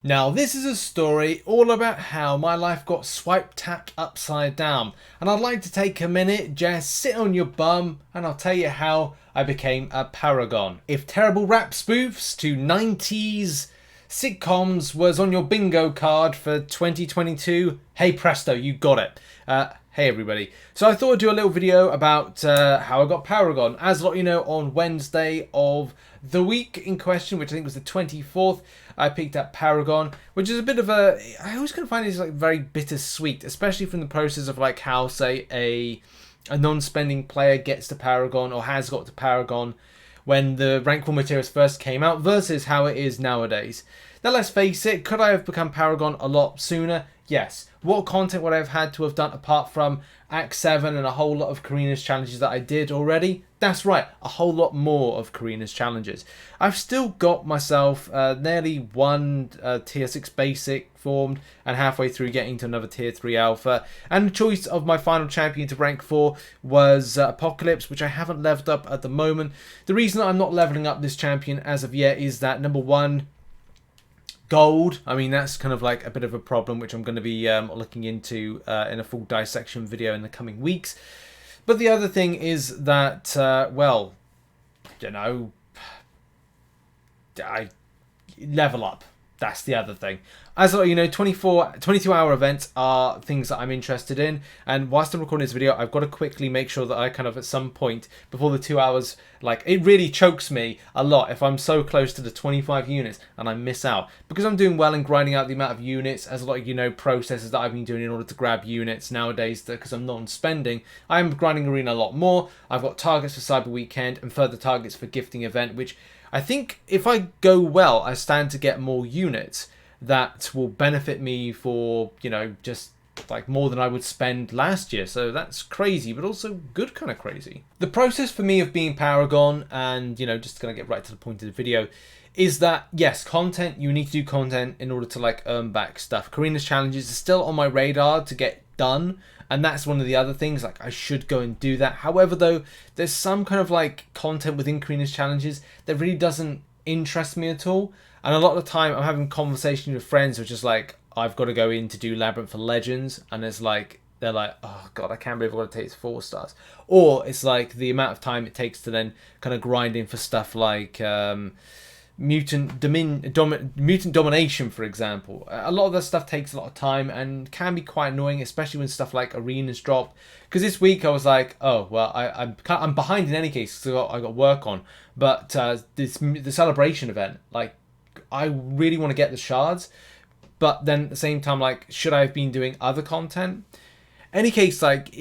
Now, this is a story all about how my life got swiped tapped upside down, and I'd like to take a minute, just sit on your bum, and I'll tell you how I became a Paragon. If terrible rap spoofs to 90s sitcoms was on your bingo card for 2022, hey presto, you got it. Hey everybody. So I thought I'd do a little video about how I got Paragon. As a lot of you know, on Wednesday of the week in question, which I think was the 24th, I picked up Paragon, which is a bit of a... I always kind of find it's like very bittersweet, especially from the process of like how, say, a non-spending player gets to Paragon or has got to Paragon when the rank 4 materials first came out versus how it is nowadays. Now let's face it, could I have become Paragon a lot sooner? Yes. What content would I have had to have done apart from Act 7 and a whole lot of Karina's challenges that I did already? That's right, a whole lot more of Karina's challenges. I've still got myself nearly one Tier 6 Basic formed and halfway through getting to another Tier 3 Alpha. And the choice of my final champion to rank 4 was Apocalypse, which I haven't leveled up at the moment. The reason I'm not leveling up this champion as of yet is that, number one, gold. I mean, that's kind of like a bit of a problem, which I'm going to be looking into in a full dissection video in the coming weeks. But the other thing is that, well, you know, I level up. That's the other thing. As you know, 22-hour events are things that I'm interested in. And whilst I'm recording this video, I've got to quickly make sure that I kind of at some point before the 2 hours, like it really chokes me a lot if I'm so close to the 25 units and I miss out. Because I'm doing well in grinding out the amount of units, as a lot of you know, processes that I've been doing in order to grab units nowadays, because I'm non-spending, I'm grinding Arena a lot more. I've got targets for Cyber Weekend and further targets for Gifting Event, which I think if I go well, I stand to get more units that will benefit me for, you know, just like more than I would spend last year. So that's crazy, but also good kind of crazy. The process for me of being Paragon, and, you know, just going to get right to the point of the video, is that, yes, content, you need to do content in order to like earn back stuff. Karina's challenges are still on my radar to get done, and that's one of the other things, like I should go and do that. However, though, there's some kind of like content within Karina's challenges that really doesn't interest me at all. And a lot of the time I'm having conversations with friends which is like, I've got to go in to do Labyrinth for Legends, and it's like, they're like, oh god, I can't believe I've got to take 4 stars. Or it's like the amount of time it takes to then kind of grind in for stuff like Mutant Domination, for example. A lot of that stuff takes a lot of time and can be quite annoying, especially when stuff like Arenas drop. Because this week I was like, oh well, I'm behind in any case because I got work on. But the celebration event, like, I really want to get the shards, but then at the same time, like, should I have been doing other content? Any case, like,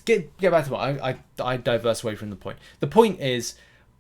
get back to what I diverse away from the point. The point is,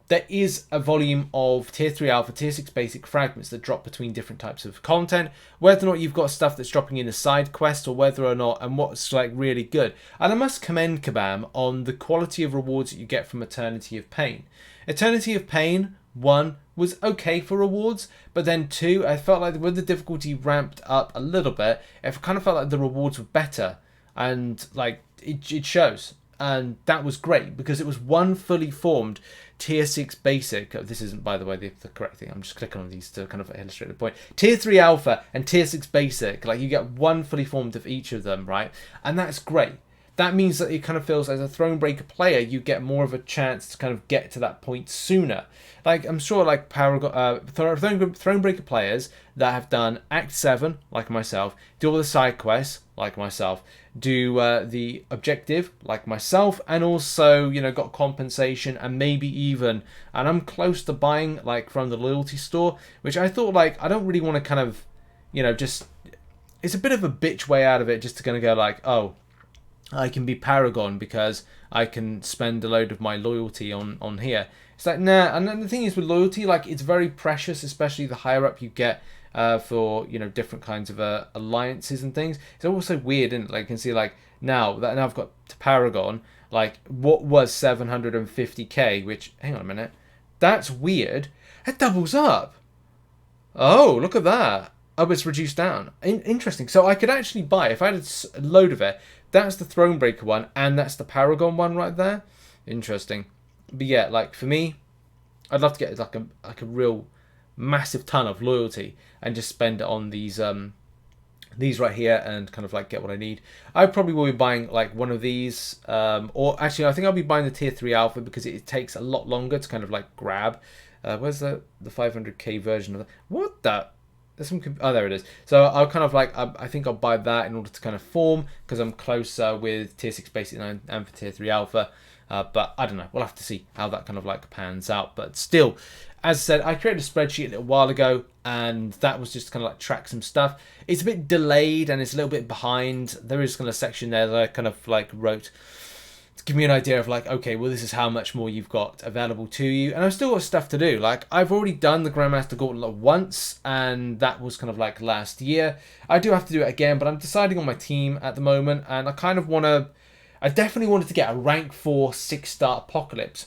there is a volume of Tier 3 Alpha, Tier 6 Basic fragments that drop between different types of content, whether or not you've got stuff that's dropping in a side quest, or whether or not, and what's like really good. And I must commend Kabam on the quality of rewards that you get from Eternity of Pain. Eternity of Pain 1 was okay for rewards, but then 2, I felt like when the difficulty ramped up a little bit, it kind of felt like the rewards were better, and like it shows. And that was great because it was one fully formed Tier 6 Basic. This isn't, by the way, the correct thing. I'm just clicking on these to kind of illustrate the point. Tier 3 Alpha and Tier 6 Basic. Like, you get one fully formed of each of them, right? And that's great. That means that it kind of feels as a Thronebreaker player, you get more of a chance to kind of get to that point sooner. Like, I'm sure, like, Thronebreaker players that have done Act 7, like myself, do all the side quests, like myself, do the objective, like myself, and also, you know, got compensation and maybe even, and I'm close to buying, like, from the loyalty store, which I thought, like, I don't really want to kind of, you know, just, it's a bit of a bitch way out of it just to kind of go like, oh, I can be Paragon because I can spend a load of my loyalty on here. It's like, nah. And then the thing is with loyalty, like, it's very precious, especially the higher up you get for, you know, different kinds of alliances and things. It's also weird, isn't it? Like, you can see, like, now I've got to Paragon, like, what was 750k, which, hang on a minute, that's weird. It doubles up. Oh, look at that. Oh, it's reduced down. Interesting. So I could actually buy, if I had a load of it, that's the Thronebreaker one, and that's the Paragon one right there. Interesting. But yeah, like, for me, I'd love to get like a real massive ton of loyalty and just spend it on these right here and kind of like get what I need. I probably will be buying like one of these, or actually I think I'll be buying the tier 3 alpha because it takes a lot longer to kind of like grab. Where's the 500k version of that? What the? There's some. Oh, there it is. So I'll kind of like I think I'll buy that in order to kind of form because I'm closer with tier 6 basic and for tier 3 alpha. But I don't know. We'll have to see how that kind of like pans out. But still, as I said, I created a spreadsheet a little while ago, and that was just kind of like track some stuff. It's a bit delayed and it's a little bit behind. There is kind of a section there that I kind of like wrote to give me an idea of like, okay, well, this is how much more you've got available to you. And I've still got stuff to do. Like, I've already done the Grandmaster Gauntlet once, and that was kind of like last year. I do have to do it again, but I'm deciding on my team at the moment, and I kind of want to... I definitely wanted to get a rank 4 6-star Apocalypse.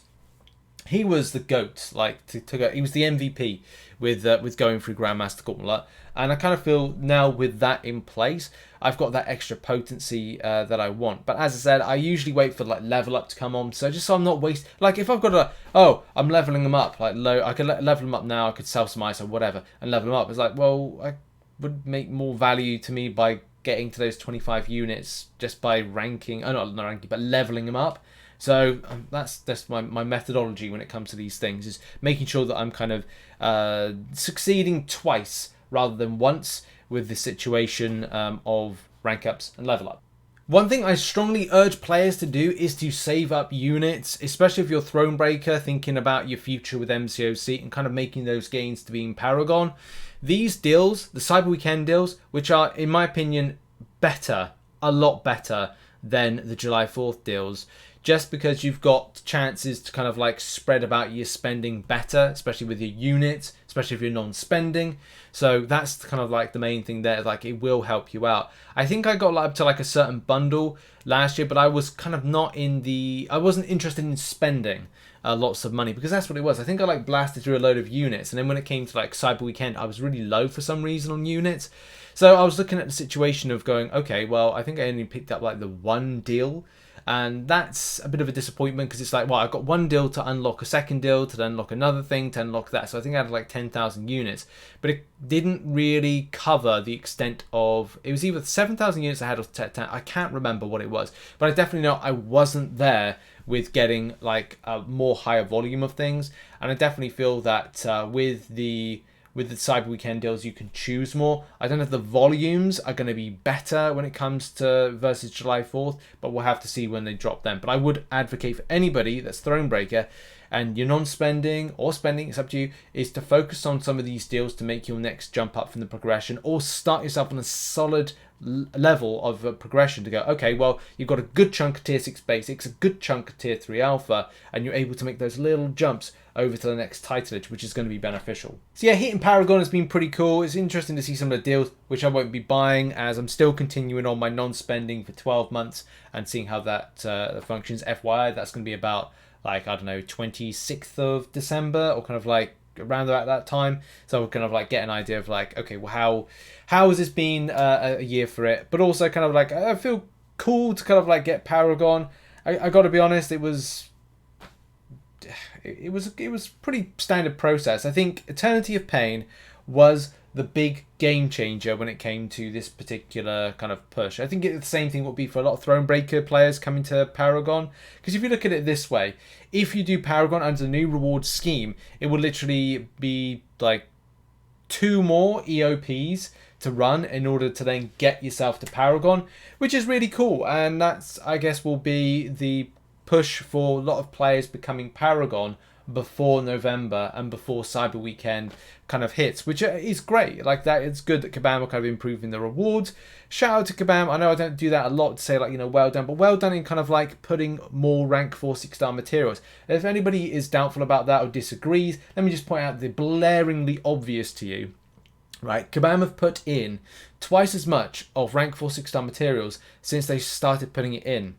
He was the GOAT, like he was the MVP with going through Grandmaster Gauntlet, and I kind of feel now with that in place, I've got that extra potency that I want. But as I said, I usually wait for like level up to come on, so just so I'm not wasting. Like if I've got I'm leveling them up like low, I could level them up now. I could sell some ice or whatever and level them up. It's like, well, I would make more value to me by getting to those 25 units just by ranking. Oh, not ranking, but leveling them up. So that's my methodology when it comes to these things, is making sure that I'm kind of succeeding twice rather than once with the situation of rank ups and level up. One thing I strongly urge players to do is to save up units, especially if you're Thronebreaker, thinking about your future with MCOC and kind of making those gains to being Paragon. These deals, the Cyber Weekend deals, which are, in my opinion, better, a lot better than the July 4th deals, just because you've got chances to kind of like spread about your spending better, especially with your units, especially if you're non-spending. So that's kind of like the main thing there, like it will help you out. I think I got up to like a certain bundle last year, but I was kind of not in the... I wasn't interested in spending lots of money, because that's what it was. I think I like blasted through a load of units, and then when it came to like Cyber Weekend, I was really low for some reason on units. So I was looking at the situation of going, okay, well, I think I only picked up like the one deal, and that's a bit of a disappointment because it's like, well, I've got one deal to unlock a second deal, to then unlock another thing, to unlock that. So I think I had like 10,000 units, but it didn't really cover the extent of... It was either 7,000 units I had or 10. I can't remember what it was, but I definitely know I wasn't there with getting like a more higher volume of things. And I definitely feel that with the Cyber Weekend deals, you can choose more. I don't know if the volumes are going to be better when it comes to versus July 4th, but we'll have to see when they drop them. But I would advocate for anybody that's Thronebreaker and you're non-spending or spending, it's up to you, is to focus on some of these deals to make your next jump up from the progression, or start yourself on a solid level of progression to go, okay, well, you've got a good chunk of tier 6 basics, a good chunk of tier 3 alpha, and you're able to make those little jumps over to the next titleage, which is going to be beneficial. So yeah, hitting Paragon has been pretty cool. It's interesting to see some of the deals, which I won't be buying, as I'm still continuing on my non-spending for 12 months and seeing how that functions. FYI, that's going to be about, like, I don't know, 26th of December, or kind of like around about that time. So we'll kind of like get an idea of like, okay, well, how has this been a year for it? But also kind of like, I feel cool to kind of like get Paragon. I got to be honest, it was pretty standard process. I think Eternity of Pain was the big game changer when it came to this particular kind of push. I think the same thing would be for a lot of Thronebreaker players coming to Paragon, because if you look at it this way, if you do Paragon under the new reward scheme, it will literally be like 2 more EOPs to run in order to then get yourself to Paragon, which is really cool. And that's, I guess, will be the push for a lot of players becoming Paragon before November and before Cyber Weekend kind of hits, which is great. Like that, it's good that Kabam are kind of improving the rewards. Shout out to Kabam. I know I don't do that a lot to say like, you know, well done, but well done in kind of like putting more rank 4 6-star materials. If anybody is doubtful about that or disagrees, let me just point out the blaringly obvious to you. Right, Kabam have put in twice as much of rank 4 6-star materials since they started putting it in.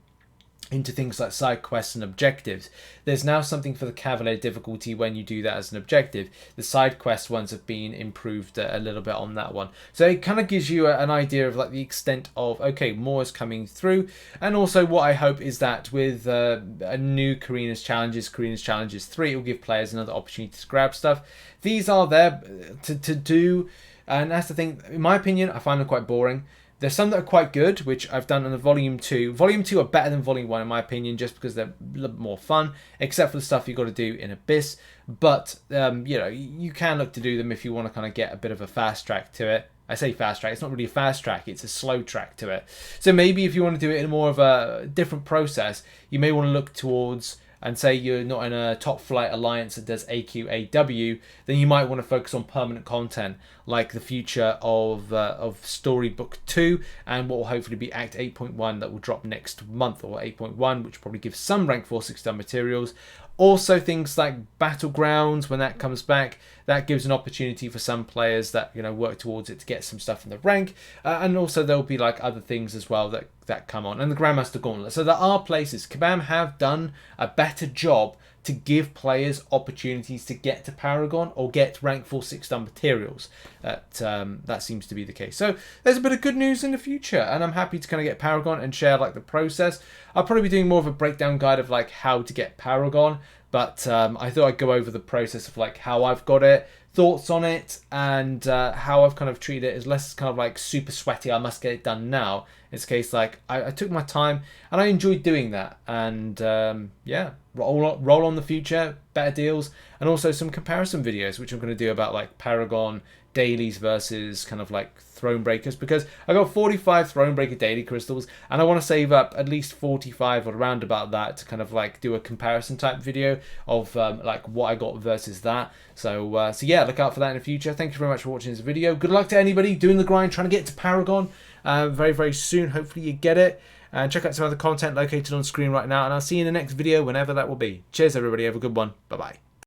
into things like side quests and objectives. There's now something for the Cavalier difficulty when you do that as an objective. The side quest ones have been improved a little bit on that one. So it kind of gives you an idea of like the extent of, okay, more is coming through. And also what I hope is that with a new Karina's Challenges 3, it will give players another opportunity to grab stuff. These are there to do, and that's the thing. In my opinion, I find them quite boring. There's some that are quite good, which I've done in the Volume 2. Volume 2 are better than Volume 1 in my opinion, just because they're a little bit more fun, except for the stuff you've got to do in Abyss. But, you know, you can look to do them if you want to kind of get a bit of a fast track to it. I say fast track, it's not really a fast track, it's a slow track to it. So maybe if you want to do it in more of a different process, you may want to look towards, and say you're not in a top flight alliance that does AQAW, then you might want to focus on permanent content like the future of Storybook 2 and what will hopefully be Act 8.1 that will drop next month, or 8.1, which probably gives some rank 4 6-star materials. Also things like Battlegrounds, when that comes back, that gives an opportunity for some players that, you know, work towards it to get some stuff in the rank. And also there'll be like other things as well that come on. And the Grandmaster Gauntlet. So there are places. Kabam have done a better job to give players opportunities to get to Paragon or get rank 4 6-star materials. That seems to be the case. So there's a bit of good news in the future, and I'm happy to kind of get Paragon and share like the process. I'll probably be doing more of a breakdown guide of like how to get Paragon, but I thought I'd go over the process of like how I've got it, thoughts on it, and how I've kind of treated it as less kind of like super sweaty, I must get it done now. It's a case like I took my time and I enjoyed doing that, and yeah, roll on the future, better deals, and also some comparison videos which I'm going to do about like Paragon dailies versus kind of like Thronebreakers, because I got 45 Thronebreaker daily crystals and I want to save up at least 45 or around about that to kind of like do a comparison type video of like what I got versus that. So yeah, look out for that in the future. Thank you very much for watching this video. Good luck to anybody doing the grind, trying to get to Paragon very, very soon. Hopefully you get it. And check out some other content located on screen right now, and I'll see you in the next video whenever that will be. Cheers everybody, have a good one. Bye bye.